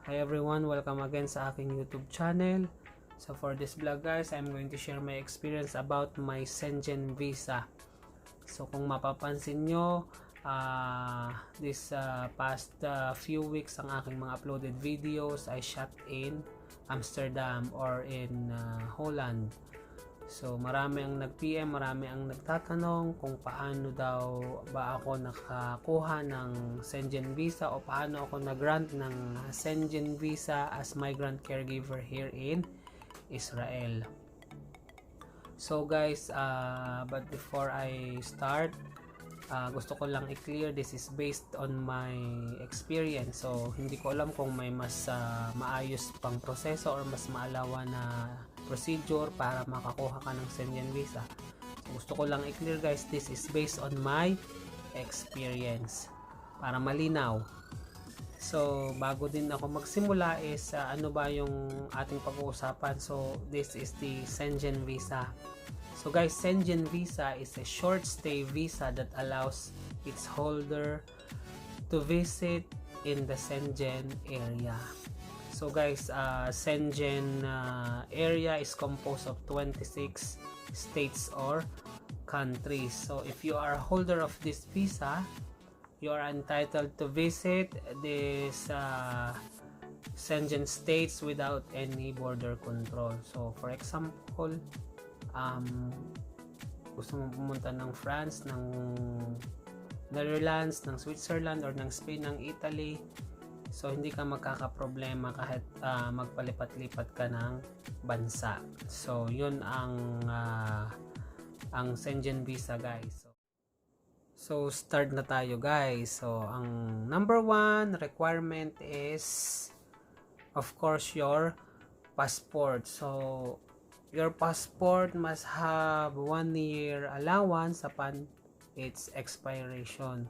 Hi everyone, welcome again sa aking YouTube channel. So for this vlog guys, I'm going to share my experience about my Schengen visa. So kung mapapansin nyo, this past few weeks ang aking mga uploaded videos I shot in Amsterdam or in Holland. So marami ang nag-PM, marami ang nagtatanong kung paano daw ba ako nakakuha ng Schengen visa o paano ako nag-grant ng Schengen visa as migrant caregiver here in Israel. So guys, but before I start, gusto ko lang i-clear, this is based on my experience. So hindi ko alam kung may mas maayos pang proseso or mas maalawa na procedure para makakuha ka ng Schengen visa. So gusto ko lang i-clear guys, this is based on my experience para malinaw. So bago din ako magsimula is ano ba yung ating pag-uusapan. So this is the Schengen visa. So guys, Schengen visa is a short stay visa that allows its holder to visit in the Schengen area. So guys, Schengen area is composed of 26 states or countries. So if you are a holder of this visa, you are entitled to visit this Schengen states without any border control. So for example, gusto mo pumunta ng France, ng Netherlands, ng Switzerland, or ng Spain, ng Italy, so hindi ka magkakaproblema kahit magpalipat-lipat ka ng bansa. So yun ang Schengen visa guys. So start na tayo guys. So ang number one requirement is of course your passport. So your passport must have 1 year allowance upon its expiration.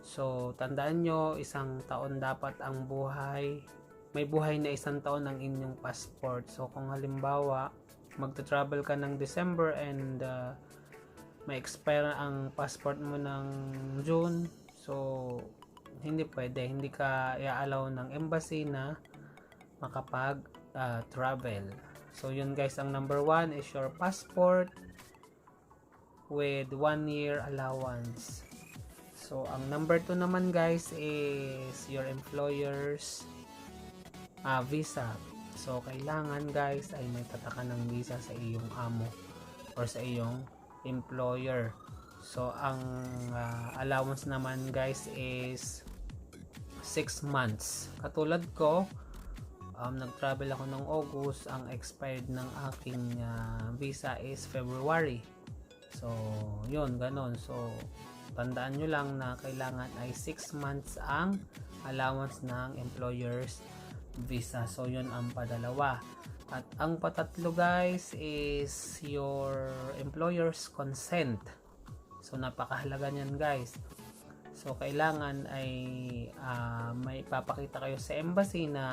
So tandaan nyo, isang taon dapat ang buhay, may buhay na isang taon ang inyong passport. So kung halimbawa magta-travel ka ng December and may expire ang passport mo ng June, so hindi pwede, hindi ka i-allow ng embassy na makapag travel. So yun guys, ang number one is your passport with 1 year allowance. So ang number 2 naman guys is your employer's visa. So kailangan guys ay may tataka ng visa sa iyong amo or sa iyong employer. So ang allowance naman guys is 6 months. Katulad ko, nag-travel ako ng August, ang expired ng aking visa is February. So yun, ganon. So tandaan nyo lang na kailangan ay 6 months ang allowance ng employer's visa. So yun ang padalawa. At ang patatlo guys is your employer's consent. So napakahalaga niyan guys. So kailangan ay may papakita kayo sa embassy na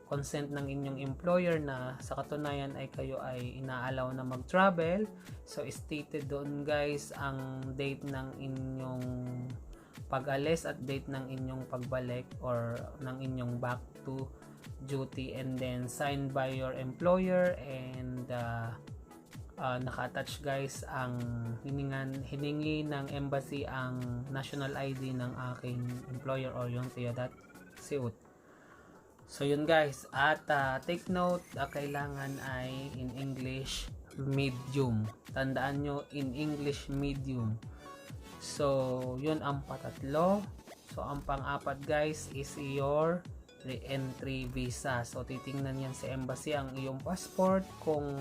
consent ng inyong employer na sa katunayan ay kayo ay inaalaw na mag-travel. So stated doon guys ang date ng inyong pag-alis at date ng inyong pagbalik or ng inyong back to duty, and then signed by your employer, and naka-attach guys ang hiningi ng embassy ang national ID ng aking employer or yung tiya.siut. So yun guys, at take note, kailangan ay in English medium. Tandaan nyo, in English medium. So yun ang patatlo. So ang pang-apat guys is your re-entry visa. So titingnan yan sa embassy ang iyong passport kung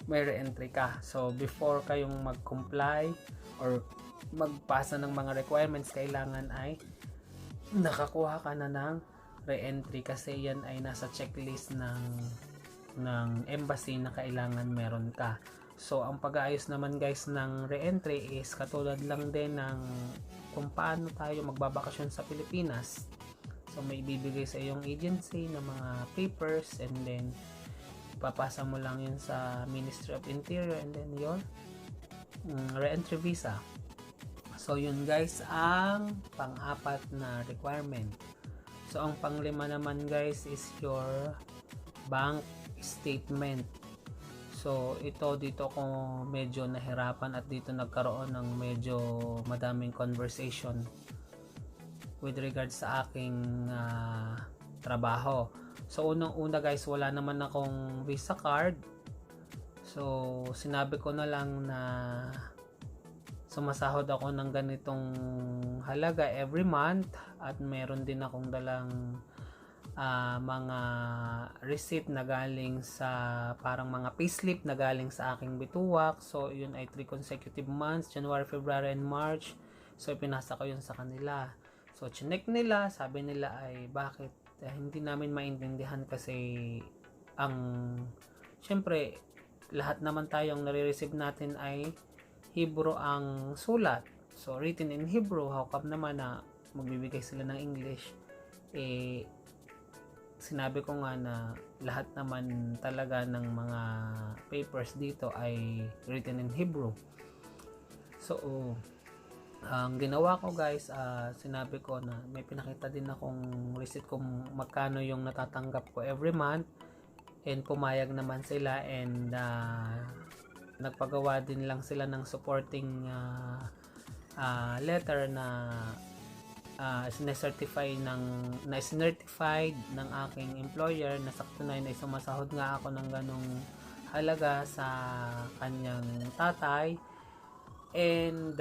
may re-entry ka. So before kayong mag-comply or magpasa ng mga requirements, kailangan ay nakakuha ka na ng re-entry kasi yan ay nasa checklist ng embassy na kailangan meron ka. So ang pag-aayos naman guys ng re-entry is katulad lang din ng kung paano tayo magbabakasyon sa Pilipinas. So may ibibigay sa iyong agency ng mga papers, and then papasa mo lang yun sa Ministry of Interior, and then your re-entry visa. So yun guys ang pang-apat na requirement. So ang panglima naman guys is your bank statement. So ito dito ko medyo nahirapan at dito nagkaroon ng medyo madaming conversation with regards sa aking trabaho. So unang-una guys, wala naman akong Visa card. So sinabi ko na lang na sumasahod ako ng ganitong halaga every month at meron din akong dalang mga receipt na galing sa parang mga payslip na galing sa aking bituwak. So yun ay 3 consecutive months, January, February, and March. So ipinasa ko yun sa kanila. So chinek nila, sabi nila ay bakit hindi namin maintindihan kasi ang syempre lahat naman tayong nare-receive natin ay Hebrew ang sulat. So written in Hebrew, how come naman na magbibigay sila ng English? Sinabi ko nga na lahat naman talaga ng mga papers dito ay written in Hebrew. So ang ginawa ko guys, sinabi ko na may pinakita din akong receipt kung magkano yung natatanggap ko every month, and pumayag naman sila, and nagpagawa din lang sila ng supporting letter na sinecertified ng aking employer na sa katunayan ay sumasahod nga ako ng ganong halaga sa kanyang tatay, and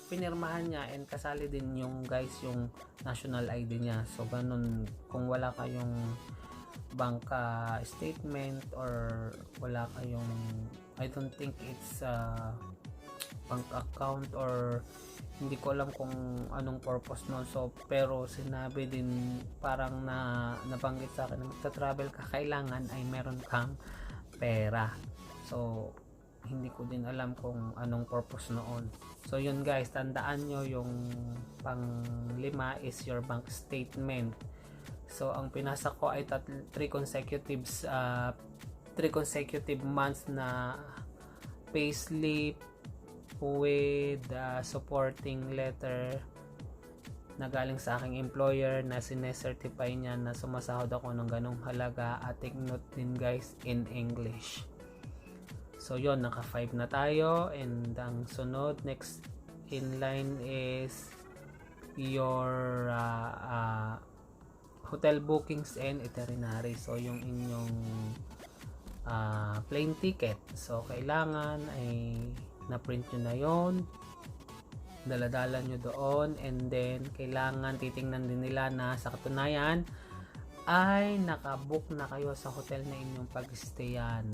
pinirmahan niya, and kasali din yung guys yung national ID niya. So ganun, kung wala kayong bank statement or wala kayong, I don't think it's bank account or hindi ko alam kung anong purpose no. So pero sinabi din parang nabanggit sa akin na magta-travel ka, kailangan ay meron kang pera. So hindi ko din alam kung anong purpose noon. So yun guys, tandaan nyo yung pang-5 is your bank statement. So ang pinasa ko ay 3 consecutive months na payslip with supporting letter na galing sa aking employer na sinecertify niya na sumasahod ako ng ganong halaga, at take note din guys in English. So yon, naka 5 na tayo, and ang sunod next in line is your hotel bookings and itinerary. So yung inyong plane ticket, so kailangan ay na-print nyo na yon, daladala nyo doon, and then kailangan titingnan din nila na sa katunayan ay nakabook na kayo sa hotel na inyong pag-stayan.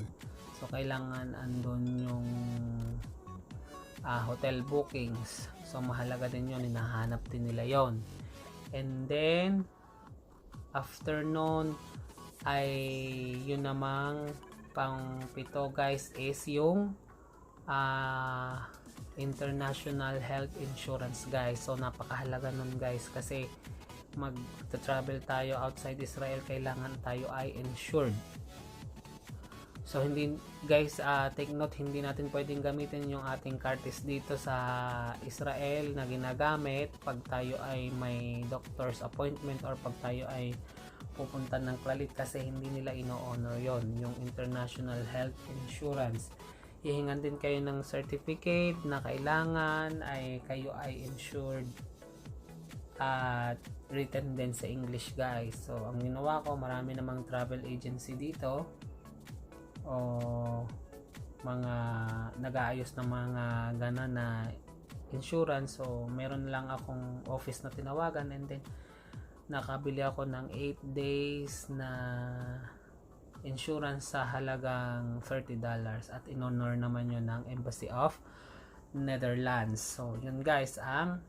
So kailangan andun yung hotel bookings. So mahalaga din yun, hinahanap din nila yon. And then after nun ay yun namang pang-7 guys is yung international health insurance guys. So napakahalaga nun guys, kasi mag-travel tayo outside Israel, kailangan tayo ay insured. So hindi guys, take note, hindi natin pwedeng gamitin yung ating kartis dito sa Israel na ginagamit pag tayo ay may doctor's appointment or pag tayo ay pupunta ng Clalit, kasi hindi nila ino-honor yon, yung international health insurance. Hihingan din kayo ng certificate na kailangan ay kayo ay insured at written din sa English guys. So ang ginawa ko, marami namang travel agency dito o mga nag-aayos ng mga gana na insurance. So meron lang akong office na tinawagan, and then nakabili ako ng 8 days na insurance sa halagang $30 at in-honor naman yun ng Embassy of Netherlands. So yun guys, ang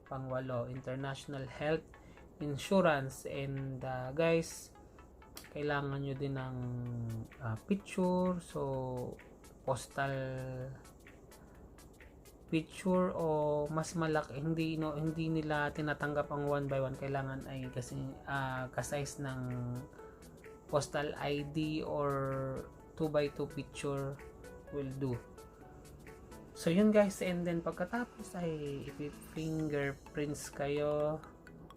pang-8, international health insurance. And guys, kailangan nyo din ng picture, so postal picture o mas malaki, hindi nila tinatanggap ang 1 by 1, kailangan ay kasi ka-size ng postal ID or 2 by 2 picture will do. So yun guys, and then pagkatapos ay fingerprints kayo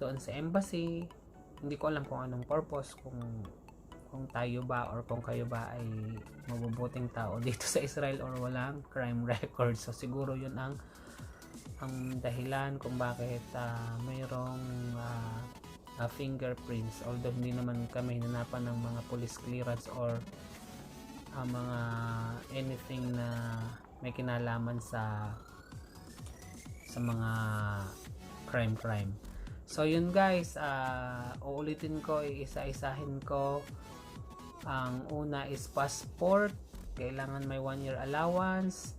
doon sa embassy. Hindi ko alam kung anong purpose, kung tayo ba or kung kayo ba ay mabubuting tao dito sa Israel or walang crime record. So siguro yun ang dahilan kung bakit mayroong fingerprints, although hindi naman kami hinanapan ng mga police clearance or mga anything na may kinalaman sa mga crime. So yun guys, uulitin ko, iisa-isahin ko. Ang una is passport, kailangan may 1 year allowance.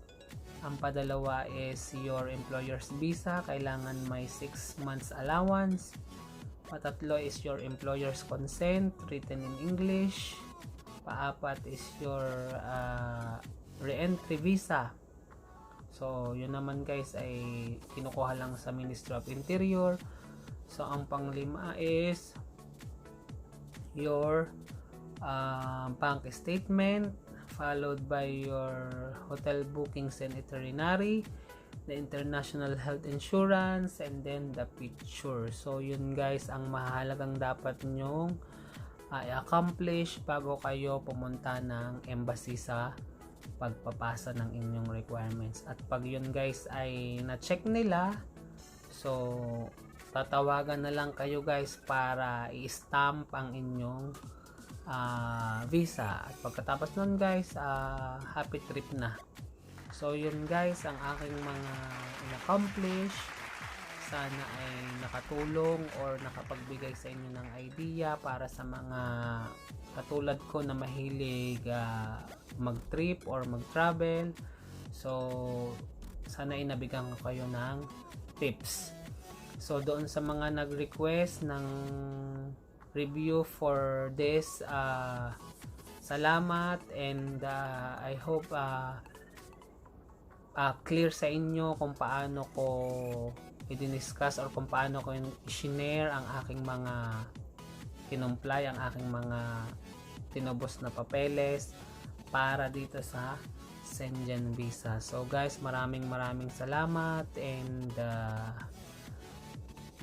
Ang padalawa is your employer's visa, kailangan may 6 months allowance. Patatlo is your employer's consent, written in English. Paapat is your re-entry visa. So yun naman guys ay kinukuha lang sa Ministry of Interior. So ang panglima is your bank statement, followed by your hotel bookings and itinerary, the international health insurance, and then the picture. So yun guys ang mahalagang dapat nyong i-accomplish bago kayo pumunta ng embassy sa pagpapasa ng inyong requirements. At pag yun guys ay na-check nila, so tatawagan na lang kayo guys para i-stamp ang inyong visa. At pagkatapos nun guys, happy trip na. So yun guys ang aking mga in-accomplish. Sana ay nakatulong or nakapagbigay sa inyo ng idea para sa mga katulad ko na mahilig mag-trip or mag-travel. So sana ay nabigyan ko kayo ng tips. So doon sa mga nag-request ng review for this, salamat, and I hope clear sa inyo kung paano ko i-discuss or kung paano ko i-share ang aking mga kinumply, ang aking mga tinubos na papeles para dito sa Schengen visa. So guys, maraming salamat, and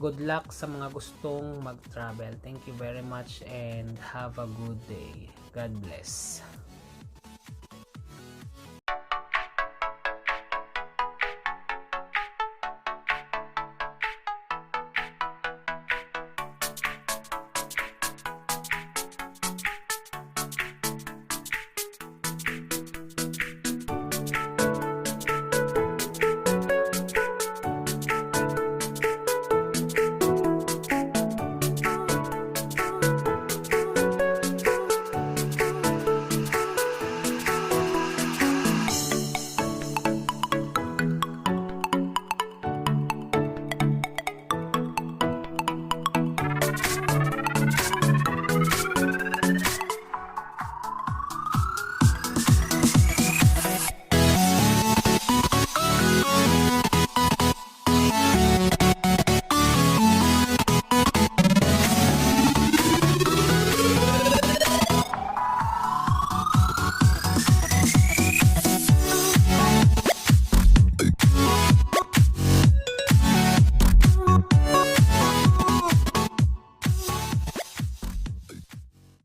good luck sa mga gustong mag-travel. Thank you very much and have a good day. God bless.